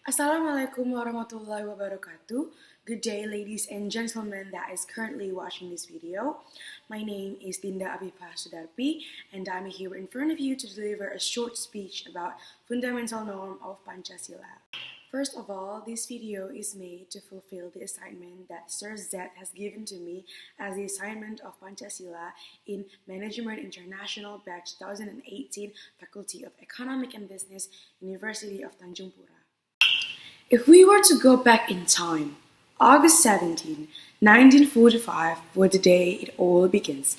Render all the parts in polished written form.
Assalamualaikum warahmatullahi wabarakatuh. Good day, ladies and gentlemen that is currently watching this video. My name is Dinda Afifah Sudarpi, and I'm here in front of you to deliver a short speech about fundamental norm of Pancasila. First of all, this video is made to fulfill the assignment that Sir Z has given to me as the assignment of Pancasila in Management International Batch 2018, Faculty of Economic and Business, University of Tanjungpura. If we were to go back in time, August 17, 1945 was the day it all begins.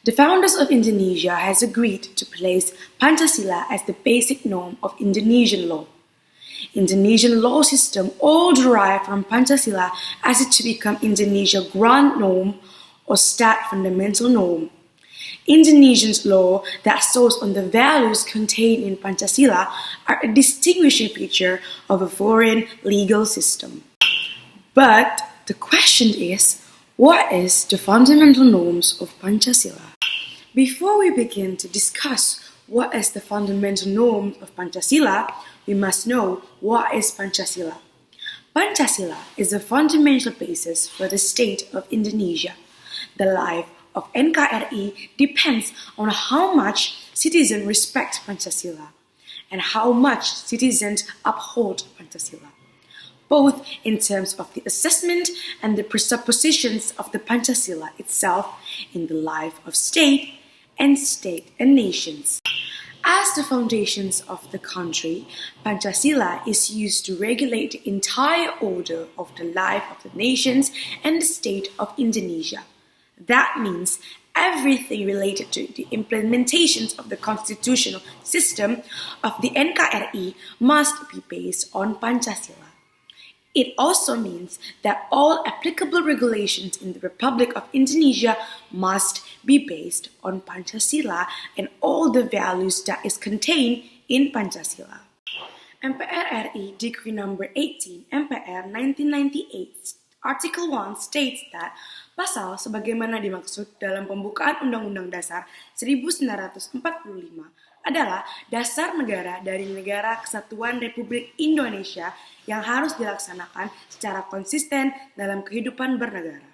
The founders of Indonesia has agreed to place Pancasila as the basic norm of Indonesian law. Indonesian law system all derived from Pancasila as it to become Indonesia grand norm or state fundamental norm. Indonesian's law that soars on the values contained in Pancasila are a distinguishing feature of a foreign legal system. But the question is, what is the fundamental norms of Pancasila? Before we begin to discuss what is the fundamental norms of Pancasila, we must know what is Pancasila. Pancasila is the fundamental basis for the state of Indonesia. The life of NKRI depends on how much citizens respect Pancasila and how much citizens uphold Pancasila, both in terms of the assessment and the presuppositions of the Pancasila itself in the life of state and nations. As the foundations of the country, Pancasila is used to regulate the entire order of the life of the nations and the state of Indonesia. That means everything related to the implementations of the constitutional system of the NKRI must be based on Pancasila. It also means that all applicable regulations in the Republic of Indonesia must be based on Pancasila and all the values that is contained in Pancasila. MPR RI Decree Number 18 MPR 1998 Article 1 states that pasal sebagaimana dimaksud dalam pembukaan Undang-Undang Dasar 1945 adalah dasar negara dari Negara Kesatuan Republik Indonesia yang harus dilaksanakan secara konsisten dalam kehidupan bernegara.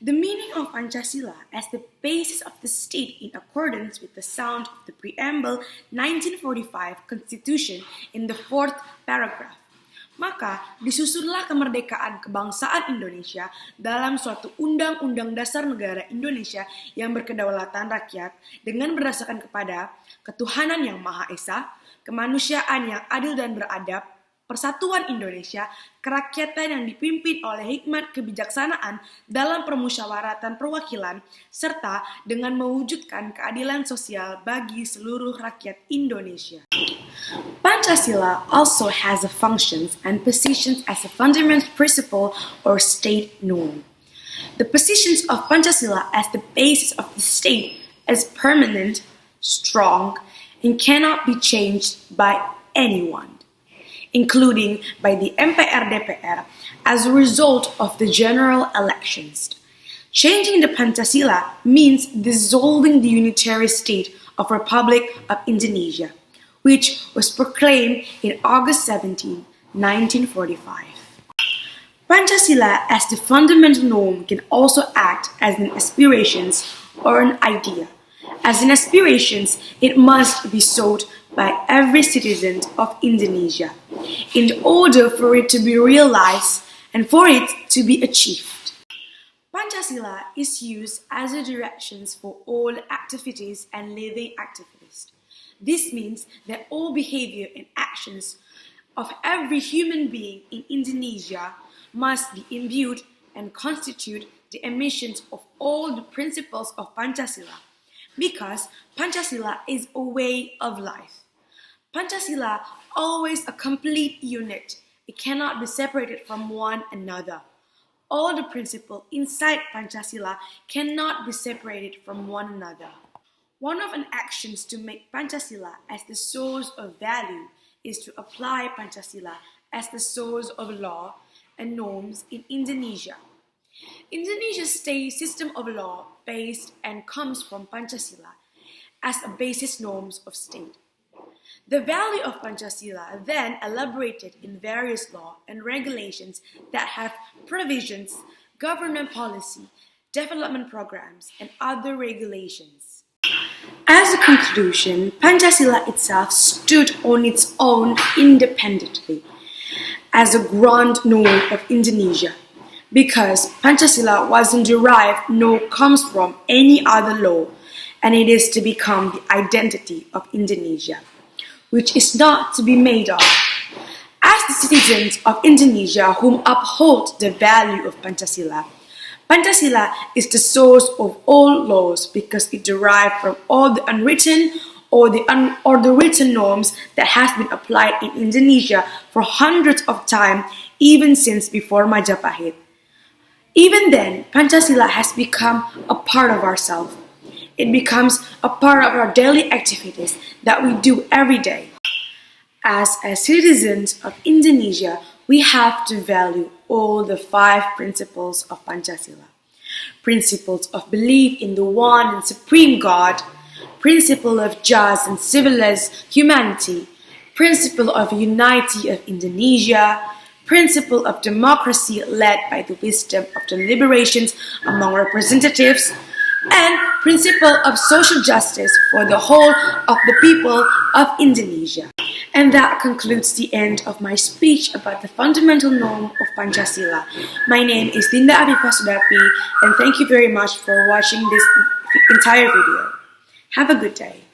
The meaning of Pancasila as the basis of the state in accordance with the sound of the Preamble 1945 Constitution in the 4th paragraph. Maka disusunlah kemerdekaan kebangsaan Indonesia dalam suatu undang-undang dasar negara Indonesia yang berkedaulatan rakyat dengan berdasarkan kepada ketuhanan yang Maha Esa, kemanusiaan yang adil dan beradab, persatuan Indonesia, kerakyatan yang dipimpin oleh hikmat kebijaksanaan dalam permusyawaratan perwakilan, serta dengan mewujudkan keadilan sosial bagi seluruh rakyat Indonesia. Pancasila also has functions and positions as a fundamental principle or state norm. The positions of Pancasila as the basis of the state is permanent, strong, and cannot be changed by anyone, including by the MPR-DPR as a result of the general elections. Changing the Pancasila means dissolving the unitary state of Republic of Indonesia, which was proclaimed in August 17, 1945. Pancasila as the fundamental norm can also act as an aspiration or an idea. As an aspiration, it must be sought by every citizen of Indonesia in order for it to be realized and for it to be achieved. Pancasila is used as a direction for all activities and living activities. This means that all behavior and actions of every human being in Indonesia must be imbued and constitute the emissions of all the principles of Pancasila, because Pancasila is a way of life. Pancasila always a complete unit. It cannot be separated from one another. All the principles inside Pancasila cannot be separated from one another. One of the actions to make Pancasila as the source of value is to apply Pancasila as the source of law and norms in Indonesia. Indonesia's state system of law based and comes from Pancasila as a basis norms of state. The value of Pancasila then elaborated in various laws and regulations that have provisions, government policy, development programs, and other regulations. As a conclusion, Pancasila itself stood on its own independently as a grand norm of Indonesia, because Pancasila wasn't derived nor comes from any other law, and it is to become the identity of Indonesia, which is not to be made of. As the citizens of Indonesia whom uphold the value of Pancasila, Pancasila is the source of all laws because it derived from all the unwritten or the written norms that have been applied in Indonesia for hundreds of times, even since before Majapahit. Even then, Pancasila has become a part of ourselves. It becomes a part of our daily activities that we do every day. As citizens of Indonesia, we have to value all the 5 principles of Pancasila. Principles of belief in the one and supreme God, principle of just and civilized humanity, principle of unity of Indonesia, principle of democracy led by the wisdom of deliberations among representatives, and principle of social justice for the whole of the people of Indonesia. And that concludes the end of my speech about the fundamental norm of Pancasila. My name is Dinda Afifah Sudarpi, and thank you very much for watching this entire video. Have a good day.